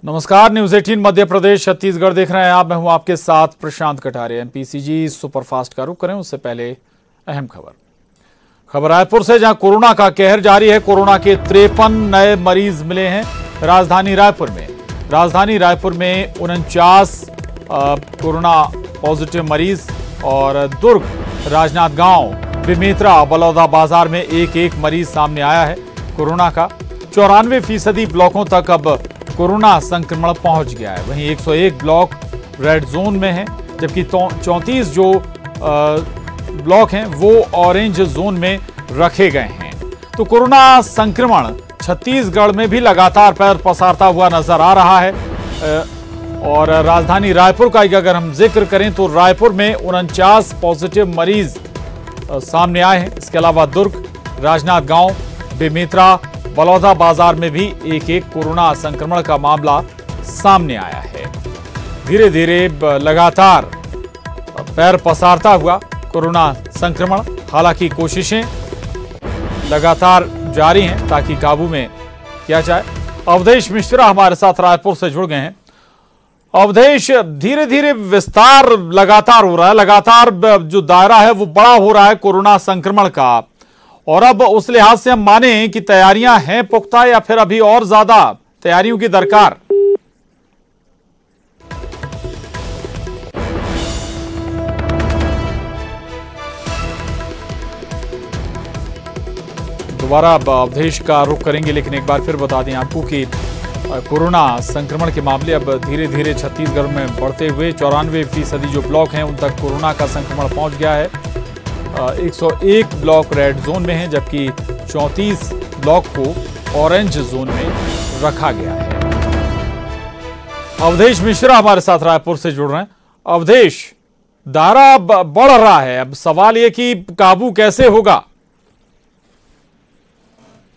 नमस्कार, न्यूज 18 मध्य प्रदेश छत्तीसगढ़ देख रहे हैं आप। मैं हूं आपके साथ प्रशांत कटारे। एमपीसीजी सुपरफास्ट का रुख करें उससे पहले अहम खबर रायपुर से, जहां कोरोना का कहर जारी है। कोरोना के 53 नए मरीज मिले हैं राजधानी रायपुर में। राजधानी रायपुर में 49 कोरोना पॉजिटिव मरीज और दुर्ग, राजनांदगांव, बेमेतरा, बलौदा बाजार में एक मरीज सामने आया है कोरोना का। 94% ब्लॉकों तक अब कोरोना संक्रमण पहुंच गया है। वहीं 101 ब्लॉक रेड जोन में हैं, जबकि 34 जो ब्लॉक हैं वो ऑरेंज जोन में रखे गए हैं। तो कोरोना संक्रमण छत्तीसगढ़ में भी लगातार पैर पसारता हुआ नजर आ रहा है। और राजधानी रायपुर का अगर हम जिक्र करें तो रायपुर में 49 पॉजिटिव मरीज सामने आए हैं। इसके अलावा दुर्ग, राजनांदगांव, बेमेतरा, बलौदा बाजार में भी एक कोरोना संक्रमण का मामला सामने आया है। धीरे धीरे लगातार पैर पसारता हुआ कोरोना संक्रमण, हालांकि कोशिशें लगातार जारी हैं ताकि काबू में किया जाए। अवधेश मिश्रा हमारे साथ रायपुर से जुड़ गए हैं। अवधेश, धीरे धीरे विस्तार लगातार हो रहा है, लगातार जो दायरा है वो बड़ा हो रहा है कोरोना संक्रमण का, और अब उस लिहाज से हम माने कि तैयारियां हैं पुख्ता या फिर अभी और ज्यादा तैयारियों की दरकार? दोबारा अवधेश का रुख करेंगे, लेकिन एक बार फिर बता दें आपको कि कोरोना संक्रमण के मामले अब धीरे धीरे छत्तीसगढ़ में बढ़ते हुए 94% जो ब्लॉक हैं उन तक कोरोना का संक्रमण पहुंच गया है। 101 ब्लॉक रेड जोन में हैं, जबकि 34 ब्लॉक को ऑरेंज जोन में रखा गया है। अवधेश मिश्रा हमारे साथ रायपुर से जुड़ रहे हैं। अवधेश, दायरा बढ़ रहा है, अब सवाल ये कि काबू कैसे होगा?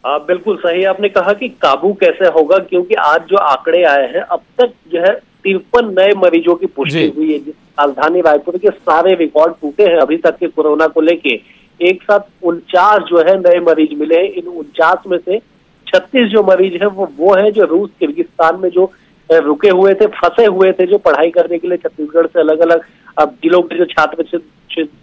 बिल्कुल सही आपने कहा कि काबू कैसे होगा, क्योंकि आज जो आंकड़े आए हैं अब तक जो है 53 नए मरीजों की पुष्टि हुई है। राजधानी रायपुर के सारे रिकॉर्ड टूटे हैं अभी तक के कोरोना को लेके। एक साथ 49 जो है नए मरीज मिले हैं। इन 49 में से 36 जो मरीज हैं वो है जो रूस, किर्गिस्तान में जो रुके हुए थे, फंसे हुए थे, जो पढ़ाई करने के लिए छत्तीसगढ़ से अलग अलग जिलों के जो छात्र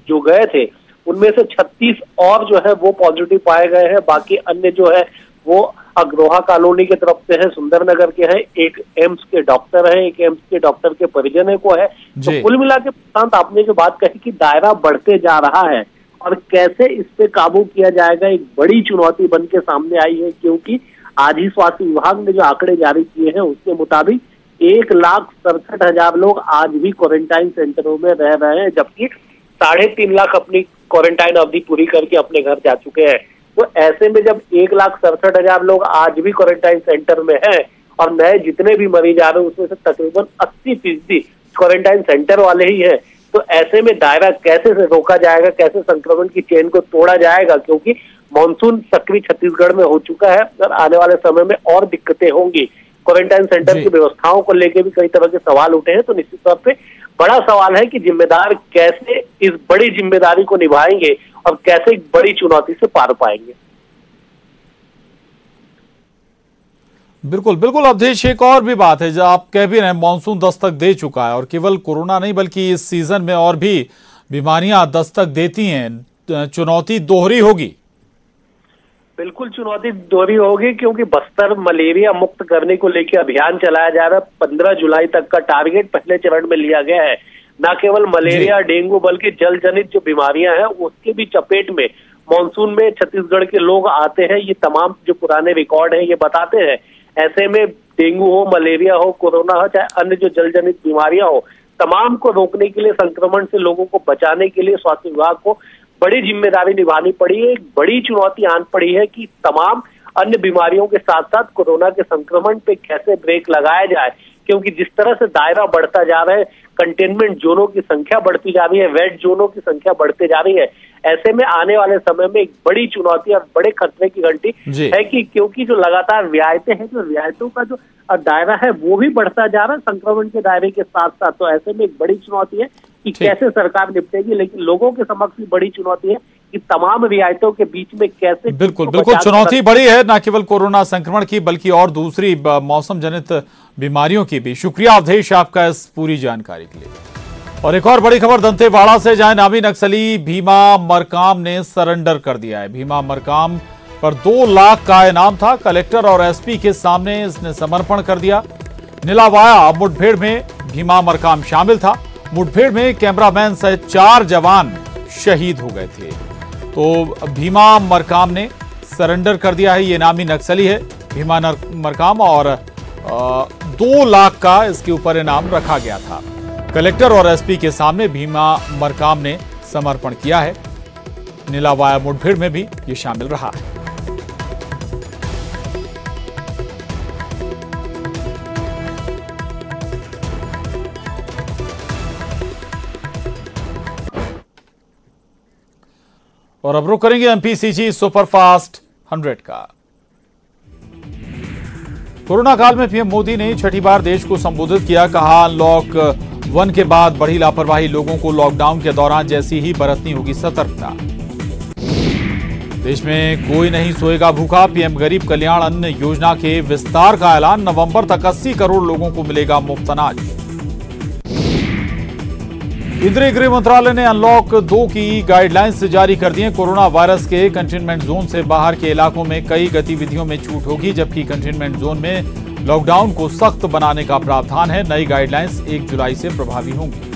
जो गए थे, उनमें से 36 और जो है वो पॉजिटिव पाए गए हैं। बाकी अन्य जो है वो अग्रोहा कॉलोनी की तरफ से है, सुंदरनगर के हैं, एक एम्स के डॉक्टर है, एक एम्स के डॉक्टर के परिजन को है। तो कुल मिला के प्रशांत, आपने जो बात कही कि दायरा बढ़ते जा रहा है और कैसे इस पे काबू किया जाएगा, एक बड़ी चुनौती बन के सामने आई है। क्योंकि आज ही स्वास्थ्य विभाग ने जो आंकड़े जारी किए हैं उसके मुताबिक 1,67,000 लोग आज भी क्वारंटाइन सेंटरों में रह रहे हैं, जबकि 3.5 लाख अपनी क्वारंटाइन अवधि पूरी करके अपने घर जा चुके हैं। तो ऐसे में जब 1,67,000 लोग आज भी क्वारंटाइन सेंटर में हैं और नए जितने भी मरीज आ रहे हैं उसमें से तकरीबन 80% क्वारंटाइन सेंटर वाले ही हैं, तो ऐसे में दायरा कैसे से रोका जाएगा, कैसे संक्रमण की चेन को तोड़ा जाएगा? क्योंकि मानसून सक्रिय छत्तीसगढ़ में हो चुका है और आने वाले समय में और दिक्कतें होंगी। क्वारंटाइन सेंटर की व्यवस्थाओं को लेकर भी कई तरह के सवाल उठे हैं। तो निश्चित तौर पे बड़ा सवाल है कि जिम्मेदार कैसे इस बड़ी जिम्मेदारी को निभाएंगे और कैसे एक बड़ी चुनौती से पार पाएंगे। बिल्कुल बिल्कुल अवधेश, एक और भी बात है जो आप कह भी रहे हैं, मानसून दस्तक दे चुका है और केवल कोरोना नहीं बल्कि इस सीजन में और भी बीमारियां दस्तक देती हैं। चुनौती दोहरी होगी। बिल्कुल चुनौती दोहरी होगी, क्योंकि बस्तर मलेरिया मुक्त करने को लेकर अभियान चलाया जा रहा है। 15 जुलाई तक का टारगेट पहले चरण में लिया गया है। न केवल मलेरिया, डेंगू, बल्कि जल जनित जो बीमारियां हैं उसके भी चपेट में मानसून में छत्तीसगढ़ के लोग आते हैं। ये तमाम जो पुराने रिकॉर्ड हैं ये बताते हैं। ऐसे में डेंगू हो, मलेरिया हो, कोरोना हो, चाहे अन्य जो जल जनित बीमारियां हो, तमाम को रोकने के लिए, संक्रमण से लोगों को बचाने के लिए स्वास्थ्य विभाग को बड़ी जिम्मेदारी निभानी पड़ी है। एक बड़ी चुनौती आन पड़ी है कि तमाम अन्य बीमारियों के साथ साथ कोरोना के संक्रमण पे कैसे ब्रेक लगाया जाए, क्योंकि जिस तरह से दायरा बढ़ता जा रहा है, कंटेनमेंट जोनों की संख्या बढ़ती जा रही है, रेड जोनों की संख्या बढ़ते जा रही है, ऐसे में आने वाले समय में एक बड़ी चुनौती और बड़े खतरे की घंटी है कि क्योंकि जो लगातार रियायतें हैं, जो रियायतों का जो दायरा है वो भी बढ़ता जा रहा है संक्रमण के दायरे के साथ साथ। तो ऐसे में एक बड़ी चुनौती है कि कैसे सरकार निपटेगी, लेकिन लोगों के समक्ष भी बड़ी चुनौती है कि तमाम रियायतों के बीच में कैसे बिल्कुल चुनौती बड़ी है, न केवल कोरोना संक्रमण की बल्कि और दूसरी मौसम जनित बीमारियों की भी। शुक्रिया अवधेश आपका इस पूरी जानकारी के लिए। और एक और बड़ी खबर दंतेवाड़ा से, जहां नामी नक्सली भीमा मरकाम ने सरेंडर कर दिया है। भीमा मरकाम पर 2 लाख का इनाम था। कलेक्टर और एसपी के सामने इसने समर्पण कर दिया। नीलावाया मुठभेड़ में भीमा मरकाम शामिल था। मुठभेड़ में कैमरामैन सहित 4 जवान शहीद हो गए थे। तो भीमा मरकाम ने सरेंडर कर दिया है। ये नामी नक्सली है भीमा मरकाम, और 2 लाख का इसके ऊपर इनाम रखा गया था। कलेक्टर और एसपी के सामने भीमा मरकाम ने समर्पण किया है। नीलावाया मुठभेड़ में भी ये शामिल रहा है। और अब रुक करेंगे एमपीसीजी सुपरफास्ट 100 का। कोरोना काल में पीएम मोदी ने छठी बार देश को संबोधित किया। कहा, अनलॉक 1 के बाद बढ़ी लापरवाही लोगों को लॉकडाउन के दौरान जैसी ही बरतनी होगी सतर्कता। देश में कोई नहीं सोएगा भूखा। पीएम गरीब कल्याण अन्न योजना के विस्तार का ऐलान। नवंबर तक 80 करोड़ लोगों को मिलेगा मुफ्त अनाज। केंद्रीय गृह मंत्रालय ने अनलॉक 2 की गाइडलाइंस जारी कर दी है। कोरोना वायरस के कंटेनमेंट जोन से बाहर के इलाकों में कई गतिविधियों में छूट होगी, जबकि कंटेनमेंट जोन में लॉकडाउन को सख्त बनाने का प्रावधान है। नई गाइडलाइंस 1 जुलाई से प्रभावी होंगी।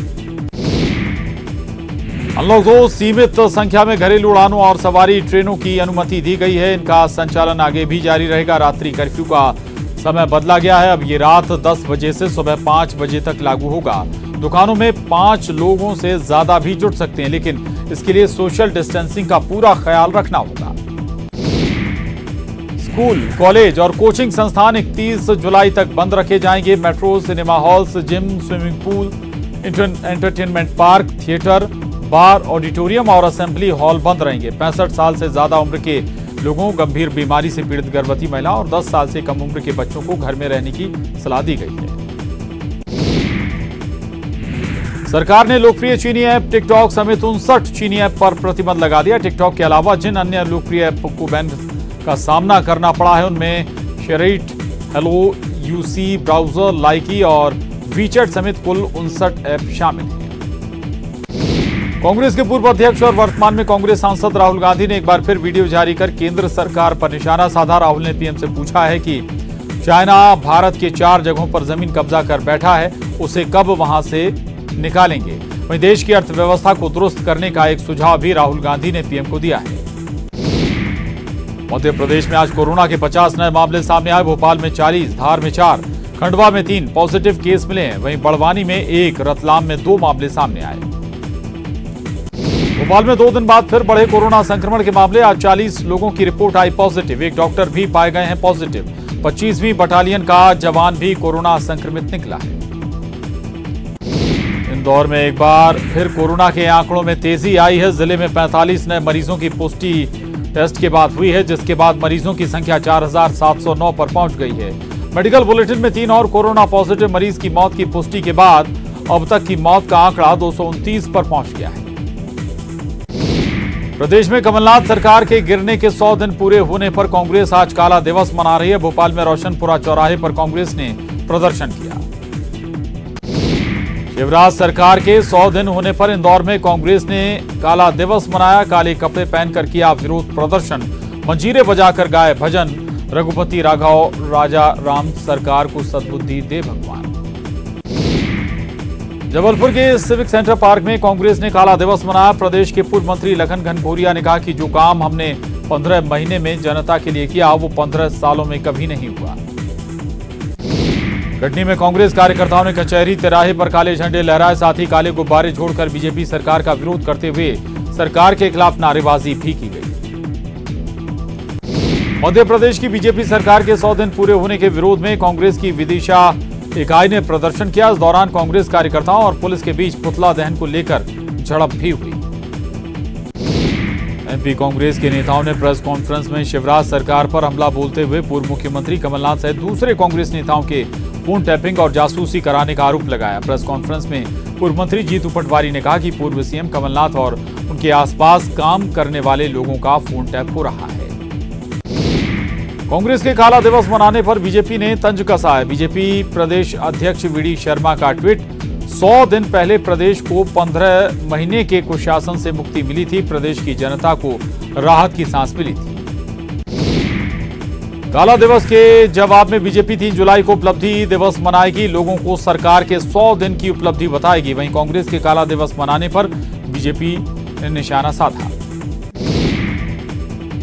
अनलॉक 2 सीमित संख्या में घरेलू उड़ानों और सवारी ट्रेनों की अनुमति दी गई है। इनका संचालन आगे भी जारी रहेगा। रात्रि कर्फ्यू का समय बदला गया है। अब ये रात 10 बजे से सुबह 5 बजे तक लागू होगा। दुकानों में 5 लोगों से ज्यादा भी जुट सकते हैं, लेकिन इसके लिए सोशल डिस्टेंसिंग का पूरा ख्याल रखना होगा। स्कूल, कॉलेज और कोचिंग संस्थान 31 जुलाई तक बंद रखे जाएंगे। Metro, cinema halls, gym, swimming pool, entertainment park, theatre, bar, auditorium और असेंबली हॉल बंद रहेंगे। 65 साल से ज्यादा उम्र के लोगों, गंभीर बीमारी से पीड़ित गर्भवती महिला और 10 साल से कम उम्र के बच्चों को घर में रहने की सलाह दी गई है। सरकार ने लोकप्रिय चीनी ऐप टिकटॉक समेत 59 चीनी ऐप पर प्रतिबंध लगा दिया। टिकटॉक के अलावा जिन अन्य लोकप्रिय ऐप को बैन का सामना करना पड़ा है उनमें शेयरइट, हेलो, यूसी, ब्राउजर, लाइकी और वीचैट समेत कुल 59 ऐप शामिल हैं। कांग्रेस के पूर्व अध्यक्ष और वर्तमान में कांग्रेस सांसद राहुल गांधी ने एक बार फिर वीडियो जारी कर केंद्र सरकार पर निशाना साधा। राहुल ने पीएम से पूछा है कि चाइना भारत के 4 जगहों पर जमीन कब्जा कर बैठा है, उसे कब वहां से निकालेंगे। वहीं देश की अर्थव्यवस्था को दुरुस्त करने का एक सुझाव भी राहुल गांधी ने पीएम को दिया है। मध्य प्रदेश में आज कोरोना के 50 नए मामले सामने आए। भोपाल में 40, धार में 4, खंडवा में 3 पॉजिटिव केस मिले हैं। वहीं बड़वानी में 1, रतलाम में 2 मामले सामने आए। भोपाल में 2 दिन बाद फिर बढ़े कोरोना संक्रमण के मामले। आज 40 लोगों की रिपोर्ट आई पॉजिटिव। एक डॉक्टर भी पाए गए हैं पॉजिटिव। 25वीं बटालियन का जवान भी कोरोना संक्रमित निकला है। इंदौर में एक बार फिर कोरोना के आंकड़ों में तेजी आई है। जिले में 45 नए मरीजों की पुष्टि टेस्ट के बाद हुई है, जिसके बाद मरीजों की संख्या 4709 पर पहुंच गई है। मेडिकल बुलेटिन में 3 और कोरोना पॉजिटिव मरीज की मौत की पुष्टि के बाद अब तक की मौत का आंकड़ा 229 पर पहुंच गया है। प्रदेश में कमलनाथ सरकार के गिरने के 100 दिन पूरे होने पर कांग्रेस आज काला दिवस मना रही है। भोपाल में रोशनपुरा चौराहे पर कांग्रेस ने प्रदर्शन किया। शिवराज सरकार के 100 दिन होने पर इंदौर में कांग्रेस ने काला दिवस मनाया। काले कपड़े पहनकर किया विरोध प्रदर्शन। मंजीरे बजाकर गाए भजन। रघुपति राघव राजा राम सरकार को सद्बुद्धि दे भगवान। जबलपुर के सिविक सेंटर पार्क में कांग्रेस ने काला दिवस मनाया। प्रदेश के पूर्व मंत्री लखन घनघोरिया ने कहा कि जो काम हमने 15 महीने में जनता के लिए किया वो 15 सालों में कभी नहीं हुआ। कटनी में कांग्रेस कार्यकर्ताओं ने कचहरी तिराहे पर काले झंडे लहराए, साथ ही काले गुब्बारे छोड़कर बीजेपी सरकार का विरोध करते हुए सरकार के खिलाफ नारेबाजी भी की गई। मध्य प्रदेश की बीजेपी सरकार के 100 दिन पूरे होने के विरोध में कांग्रेस की विदिशा इकाई ने प्रदर्शन किया। इस दौरान कांग्रेस कार्यकर्ताओं और पुलिस के बीच पुतला दहन को लेकर झड़प भी हुई। एमपी कांग्रेस के नेताओं ने प्रेस कॉन्फ्रेंस में शिवराज सरकार पर हमला बोलते हुए पूर्व मुख्यमंत्री कमलनाथ सहित दूसरे कांग्रेस नेताओं के फोन टैपिंग और जासूसी कराने का आरोप लगाया। प्रेस कॉन्फ्रेंस में पूर्व मंत्री जीतू पटवारी ने कहा कि पूर्व सीएम कमलनाथ और उनके आसपास काम करने वाले लोगों का फोन टैप हो रहा है। कांग्रेस के काला दिवस मनाने पर बीजेपी ने तंज कसा है। बीजेपी प्रदेश अध्यक्ष वीडी शर्मा का ट्वीट, 100 दिन पहले प्रदेश को 15 महीने के कुशासन से मुक्ति मिली थी, प्रदेश की जनता को राहत की सांस मिली थी। काला दिवस के जवाब में बीजेपी 3 जुलाई को उपलब्धि दिवस मनाएगी, लोगों को सरकार के 100 दिन की उपलब्धि बताएगी। वहीं कांग्रेस के काला दिवस मनाने पर बीजेपी ने निशाना साधा।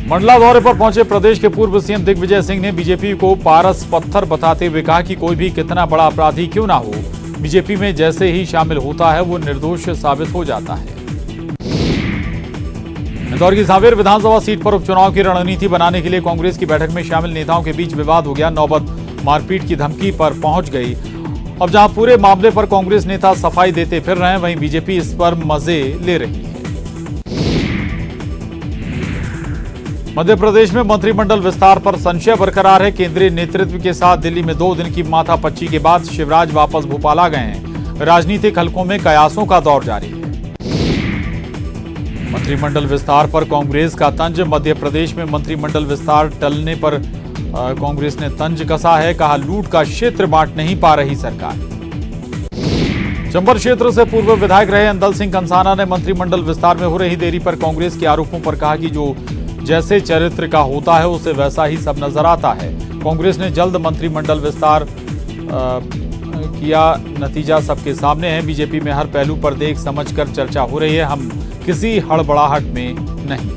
मंडला दौरे पर पहुंचे प्रदेश के पूर्व सीएम दिग्विजय सिंह ने बीजेपी को पारस पत्थर बताते हुए कहा कि कोई भी कितना बड़ा अपराधी क्यों ना हो, बीजेपी में जैसे ही शामिल होता है वो निर्दोष साबित हो जाता है। इंदौर की सांवेर विधानसभा सीट पर उपचुनाव की रणनीति बनाने के लिए कांग्रेस की बैठक में शामिल नेताओं के बीच विवाद हो गया। नौबत मारपीट की धमकी पर पहुंच गई। अब जहां पूरे मामले पर कांग्रेस नेता सफाई देते फिर रहे हैं, वहीं बीजेपी इस पर मजे ले रही है। मध्य प्रदेश में मंत्रिमंडल विस्तार पर संशय बरकरार है। केंद्रीय नेतृत्व के साथ दिल्ली में 2 दिन की माथापच्ची के बाद शिवराज वापस भोपाल आ गए हैं। राजनीतिक हलकों में कयासों का दौर जारी है। मंत्रिमंडल विस्तार पर कांग्रेस का तंज। मध्य प्रदेश में मंत्रिमंडल विस्तार टलने पर कांग्रेस ने तंज कसा है। कहा, लूट का क्षेत्र बांट नहीं पा रही सरकार। चंबल क्षेत्र से पूर्व विधायक रहे अंदल सिंह कंसाना ने मंत्रिमंडल विस्तार में हो रही देरी पर कांग्रेस के आरोपों पर कहा कि जो जैसे चरित्र का होता है उसे वैसा ही सब नजर आता है। कांग्रेस ने जल्द मंत्रिमंडल विस्तार किया, नतीजा सबके सामने है। बीजेपी में हर पहलू पर देख समझकर चर्चा हो रही है, हम किसी हड़बड़ाहट में नहीं।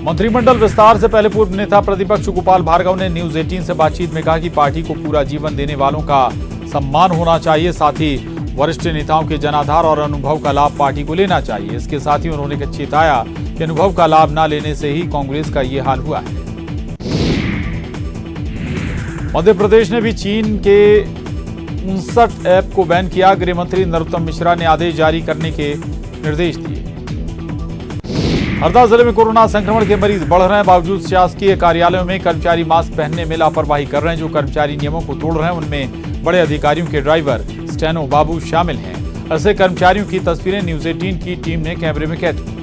मंत्रिमंडल विस्तार से पहले पूर्व नेता प्रतिपक्ष गोपाल भार्गव ने न्यूज 18 से बातचीत में कहा कि पार्टी को पूरा जीवन देने वालों का सम्मान होना चाहिए, साथ ही वरिष्ठ नेताओं के जनाधार और अनुभव का लाभ पार्टी को लेना चाहिए। इसके साथ ही उन्होंने चेताया कि अनुभव का लाभ न लेने से ही कांग्रेस का ये हाल हुआ है। मध्य प्रदेश ने भी चीन के 59 ऐप को बैन किया। गृह मंत्री नरोत्तम मिश्रा ने आदेश जारी करने के निर्देश दिए। हरदा जिले में कोरोना संक्रमण के मरीज बढ़ रहे हैं, बावजूद शासकीय कार्यालयों में कर्मचारी मास्क पहनने में लापरवाही कर रहे हैं। जो कर्मचारी नियमों को तोड़ रहे हैं उनमें बड़े अधिकारियों के ड्राइवर, स्टेनो बाबू शामिल हैं। ऐसे कर्मचारियों की तस्वीरें न्यूज 18 की टीम ने कैमरे में कैद की।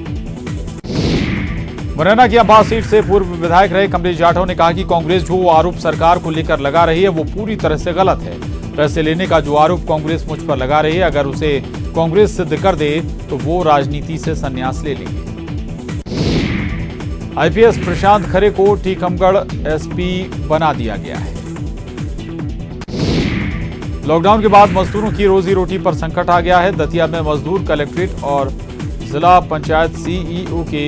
मुरैना की अंबाला सीट से पूर्व विधायक रहे कमलेश जाटव ने कहा कि कांग्रेस जो आरोप सरकार को लेकर लगा रही है वो पूरी तरह से गलत है। पैसे लेने का जो आरोप कांग्रेस मुझ पर लगा रही है, अगर उसे कांग्रेस सिद्ध कर दे तो वो राजनीति से संन्यास ले लेंगे। आईपीएस प्रशांत खरे को टीकमगढ़ एसपी बना दिया गया है। लॉकडाउन के बाद मजदूरों की रोजी रोटी पर संकट आ गया है। दतिया में मजदूर कलेक्ट्रेट और जिला पंचायत सीईओ के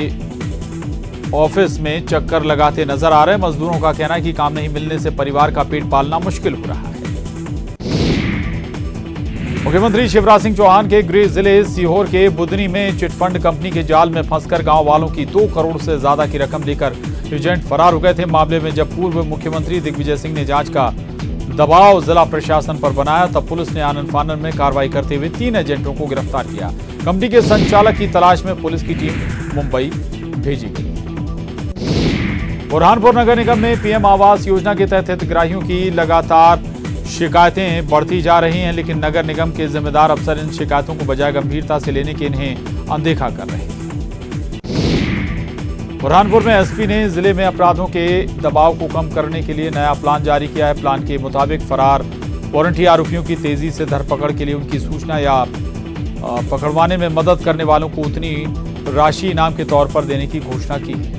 ऑफिस में चक्कर लगाते नजर आ रहे हैं। मजदूरों का कहना है कि काम नहीं मिलने से परिवार का पेट पालना मुश्किल हो रहा है। मुख्यमंत्री शिवराज सिंह चौहान के गृह जिले सीहोर के बुदनी में चिटफंड कंपनी के जाल में फंसकर गांव वालों की 2 करोड़ से ज्यादा की रकम लेकर एजेंट फरार हो गए थे। मामले में जब पूर्व मुख्यमंत्री दिग्विजय सिंह ने जांच का दबाव जिला प्रशासन पर बनाया, तब पुलिस ने आनन फानन में कार्रवाई करते हुए 3 एजेंटों को गिरफ्तार किया। कंपनी के संचालक की तलाश में पुलिस की टीम मुंबई भेजी गई। बुरहानपुर नगर निगम में पीएम आवास योजना के तहत हितग्राहियों की लगातार शिकायतें बढ़ती जा रही हैं, लेकिन नगर निगम के जिम्मेदार अफसर इन शिकायतों को बजाय गंभीरता से लेने के इन्हें अनदेखा कर रहे हैं। बुरहानपुर में एसपी ने जिले में अपराधों के दबाव को कम करने के लिए नया प्लान जारी किया है। प्लान के मुताबिक फरार वारंटी आरोपियों की तेजी से धरपकड़ के लिए उनकी सूचना या पकड़वाने में मदद करने वालों को उतनी राशि इनाम के तौर पर देने की घोषणा की है।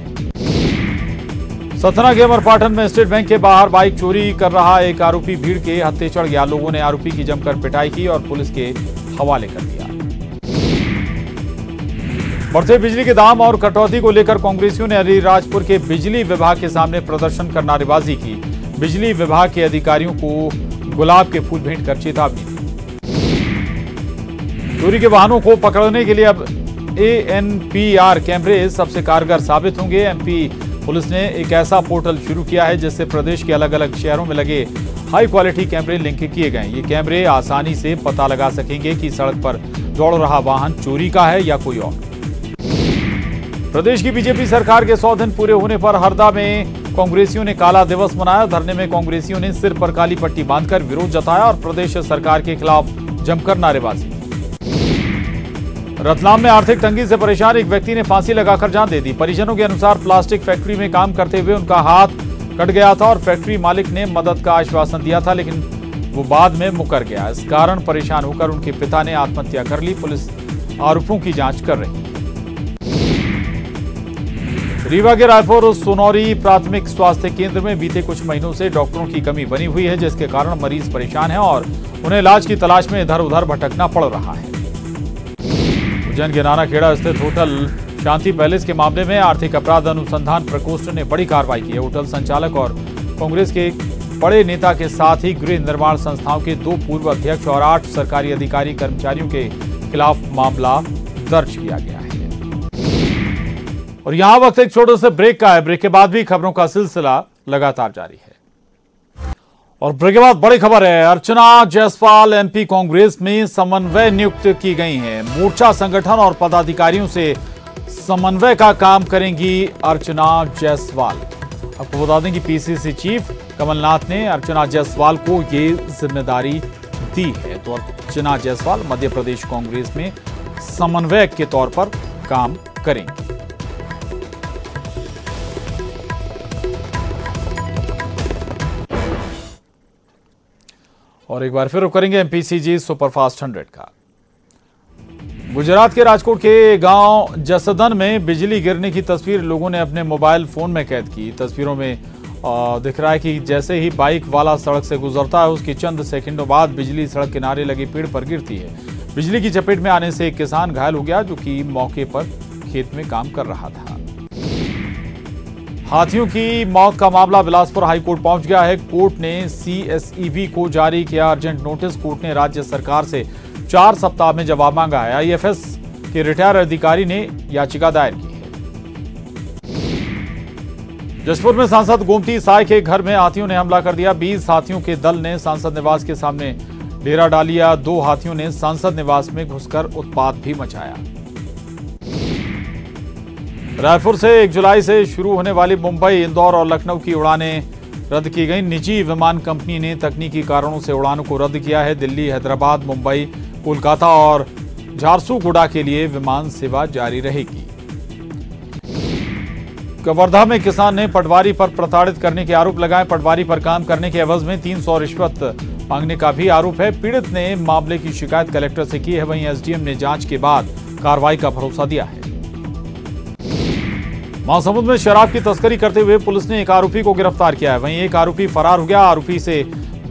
सतना के अमरपाटन में स्टेट बैंक के बाहर बाइक चोरी कर रहा एक आरोपी भीड़ के हत्थे चढ़ गया। लोगों ने आरोपी की जमकर पिटाई की और पुलिस के हवाले कर दिया। बढ़ते बिजली के दाम और कटौती को लेकर कांग्रेसियों ने अलीराजपुर के बिजली विभाग के सामने प्रदर्शन कर नारेबाजी की। बिजली विभाग के अधिकारियों को गुलाब के फूल भेंट कर चेतावनी दी। चोरी के वाहनों को पकड़ने के लिए अब ANPR कैमरे सबसे कारगर साबित होंगे। एमपी पुलिस ने एक ऐसा पोर्टल शुरू किया है जिससे प्रदेश के अलग अलग शहरों में लगे हाई क्वालिटी कैमरे लिंक किए गए। ये कैमरे आसानी से पता लगा सकेंगे कि सड़क पर दौड़ रहा वाहन चोरी का है या कोई और। प्रदेश की बीजेपी सरकार के 100 दिन पूरे होने पर हरदा में कांग्रेसियों ने काला दिवस मनाया। धरने में कांग्रेसियों ने सिर पर काली पट्टी बांधकर विरोध जताया और प्रदेश सरकार के खिलाफ जमकर नारेबाजी। रतलाम में आर्थिक तंगी से परेशान एक व्यक्ति ने फांसी लगाकर जान दे दी। परिजनों के अनुसार प्लास्टिक फैक्ट्री में काम करते हुए उनका हाथ कट गया था और फैक्ट्री मालिक ने मदद का आश्वासन दिया था, लेकिन वो बाद में मुकर गया। इस कारण परेशान होकर उनके पिता ने आत्महत्या कर ली। पुलिस आरोपों की जांच कर रही है। रीवा के रायपुर सोनौरी प्राथमिक स्वास्थ्य केंद्र में बीते कुछ महीनों से डॉक्टरों की कमी बनी हुई है, जिसके कारण मरीज परेशान हैं और उन्हें इलाज की तलाश में इधर उधर भटकना पड़ रहा है। उज्जैन के नानाखेड़ा स्थित होटल शांति पैलेस के मामले में आर्थिक अपराध अनुसंधान प्रकोष्ठ ने बड़ी कार्रवाई की है। होटल संचालक और कांग्रेस के बड़े नेता के साथ ही गृह निर्माण संस्थाओं के 2 पूर्व अध्यक्ष और 8 सरकारी अधिकारी कर्मचारियों के खिलाफ मामला दर्ज किया गया है। और यहां वक्त एक छोटे से ब्रेक का है। ब्रेक के बाद भी खबरों का सिलसिला लगातार जारी है और ब्रेक के बाद बड़ी खबर है। अर्चना जायसवाल एमपी कांग्रेस में समन्वय नियुक्त की गई हैं। मोर्चा संगठन और पदाधिकारियों से समन्वय का काम करेंगी अर्चना जायसवाल। आपको बता दें कि पीसीसी चीफ कमलनाथ ने अर्चना जायसवाल को ये जिम्मेदारी दी है। तो अर्चना जायसवाल मध्य प्रदेश कांग्रेस में समन्वयक के तौर पर काम करेंगी। और एक बार फिर रुक करेंगे एमपीसीजी सुपरफास्ट 100 का। गुजरात के राजकोट के गांव जसदन में बिजली गिरने की तस्वीर लोगों ने अपने मोबाइल फोन में कैद की। तस्वीरों में दिख रहा है कि जैसे ही बाइक वाला सड़क से गुजरता है, उसके चंद सेकंडों बाद बिजली सड़क किनारे लगे पेड़ पर गिरती है। बिजली की चपेट में आने से एक किसान घायल हो गया, जो कि मौके पर खेत में काम कर रहा था। हाथियों की मौत का मामला बिलासपुर हाईकोर्ट पहुंच गया है। कोर्ट ने सीएसईबी को जारी किया अर्जेंट नोटिस। कोर्ट ने राज्य सरकार से 4 सप्ताह में जवाब मांगा है। आईएफएस के रिटायर अधिकारी ने याचिका दायर की है। जशपुर में सांसद गोमती साय के घर में हाथियों ने हमला कर दिया। 20 हाथियों के दल ने सांसद निवास के सामने डेरा डाल लिया। 2 हाथियों ने सांसद निवास में घुसकर उत्पात भी मचाया। रायपुर से 1 जुलाई से शुरू होने वाली मुंबई, इंदौर और लखनऊ की उड़ानें रद्द की गई। निजी विमान कंपनी ने तकनीकी कारणों से उड़ानों को रद्द किया है। दिल्ली, हैदराबाद, मुंबई, कोलकाता और झारसुगुड़ा के लिए विमान सेवा जारी रहेगी। कवर्धा में किसान ने पटवारी पर प्रताड़ित करने के आरोप लगाए। पटवारी पर काम करने के एवज में 300 रिश्वत मांगने का भी आरोप है। पीड़ित ने मामले की शिकायत कलेक्टर से की है। वहीं एसडीएम ने जांच के बाद कार्रवाई का भरोसा दिया है। महासमुंद में शराब की तस्करी करते हुए पुलिस ने एक आरोपी को गिरफ्तार किया है। वहीं एक आरोपी फरार हो गया। आरोपी से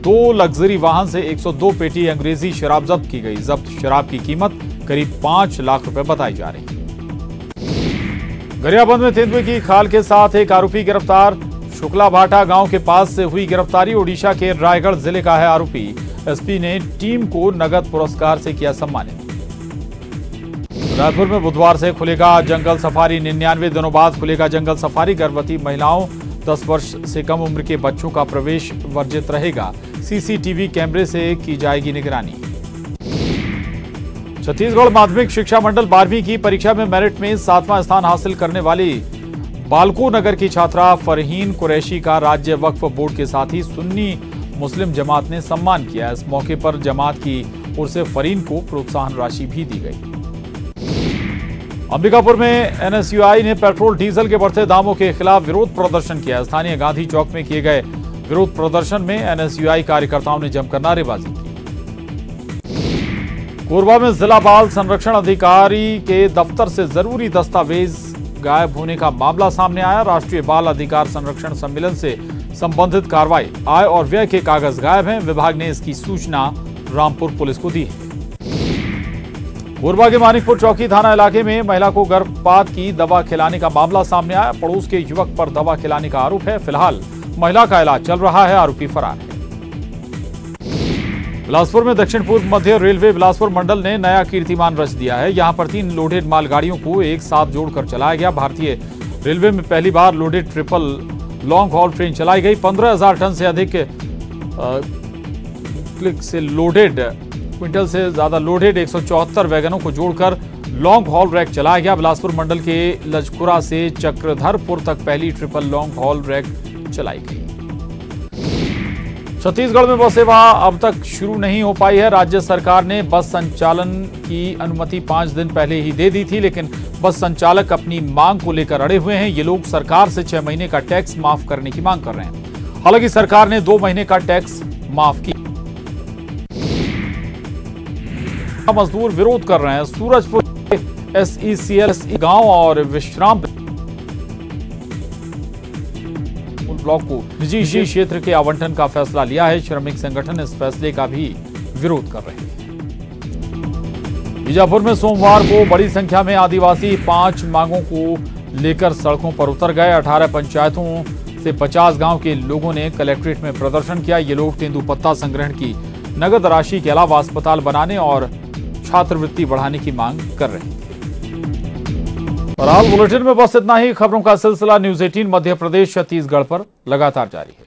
2 लग्जरी वाहन से 102 पेटी अंग्रेजी शराब जब्त की गई। जब्त शराब की कीमत करीब 5 लाख रुपए बताई जा रही है। गरियाबंद में तेंदुए की खाल के साथ एक आरोपी गिरफ्तार। शुक्ला भाटा गांव के पास से हुई गिरफ्तारी। ओडिशा के रायगढ़ जिले का है आरोपी। एसपी ने टीम को नगद पुरस्कार से किया सम्मानित। रायपुर में बुधवार से खुलेगा जंगल सफारी। 99 दिनों बाद खुलेगा जंगल सफारी। गर्भवती महिलाओं, 10 वर्ष से कम उम्र के बच्चों का प्रवेश वर्जित रहेगा। सीसीटीवी कैमरे से की जाएगी निगरानी। छत्तीसगढ़ माध्यमिक शिक्षा मंडल 12वीं की परीक्षा में मेरिट में 7वां स्थान हासिल करने वाली बालको नगर की छात्रा फरहीन कुरैशी का राज्य वक्फ बोर्ड के साथ ही सुन्नी मुस्लिम जमात ने सम्मान किया। इस मौके पर जमात की ओर से फरहीन को प्रोत्साहन राशि भी दी गई। अंबिकापुर में एनएसयूआई ने पेट्रोल डीजल के बढ़ते दामों के खिलाफ विरोध प्रदर्शन किया। स्थानीय गांधी चौक में किए गए विरोध प्रदर्शन में एनएसयूआई कार्यकर्ताओं ने जमकर नारेबाजी की। कोरबा में जिला बाल संरक्षण अधिकारी के दफ्तर से जरूरी दस्तावेज गायब होने का मामला सामने आया। राष्ट्रीय बाल अधिकार संरक्षण सम्मेलन से संबंधित कार्रवाई। आय और व्यय के कागज गायब हैं। विभाग ने इसकी सूचना रामपुर पुलिस को दी है। कोरबा के मानिकपुर चौकी थाना इलाके में महिला को गर्भपात की दवा खिलाने का मामला सामने आया। पड़ोस के युवक पर दवा खिलाने का आरोप है। फिलहाल महिला का इलाज चल रहा है। आरोपी फरार है। बिलासपुर में दक्षिण पूर्व मध्य रेलवे बिलासपुर मंडल ने नया कीर्तिमान रच दिया है। यहां पर 3 लोडेड मालगाड़ियों को एक साथ जोड़कर चलाया गया। भारतीय रेलवे में पहली बार loaded triple long haul train चलाई गई। 15,000 टन से अधिक क्विंटल से ज्यादा लोडेड 174 वैगनों को जोड़कर लॉन्ग हॉल रैक चलाया गया। बिलासपुर मंडल के लजकुरा से चक्रधरपुर तक पहली ट्रिपल लॉन्ग हॉल रैक चलाई गई। छत्तीसगढ़ में बस सेवा अब तक शुरू नहीं हो पाई है। राज्य सरकार ने बस संचालन की अनुमति 5 दिन पहले ही दे दी थी, लेकिन बस संचालक अपनी मांग को लेकर अड़े हुए हैं। ये लोग सरकार से 6 महीने का टैक्स माफ करने की मांग कर रहे हैं। हालांकि सरकार ने 2 महीने का टैक्स माफ किया। मजदूर विरोध कर रहे हैं। सूरजपुर SECL गांव और विश्राम ब्लॉक को निजी क्षेत्र के आवंटन का फैसला लिया है। श्रमिक संगठन इस फैसले का भी विरोध कर रहे हैं। बीजापुर में सोमवार को बड़ी संख्या में आदिवासी 5 मांगों को लेकर सड़कों पर उतर गए। 18 पंचायतों से 50 गांव के लोगों ने कलेक्ट्रेट में प्रदर्शन किया। ये लोग तेंदुपत्ता संग्रहण की नगद राशि के अलावा अस्पताल बनाने और छात्रवृत्ति बढ़ाने की मांग कर रहे थे। और हाल बुलेटिन में बस इतना ही। खबरों का सिलसिला न्यूज़ 18 मध्य प्रदेश छत्तीसगढ़ पर लगातार जारी है।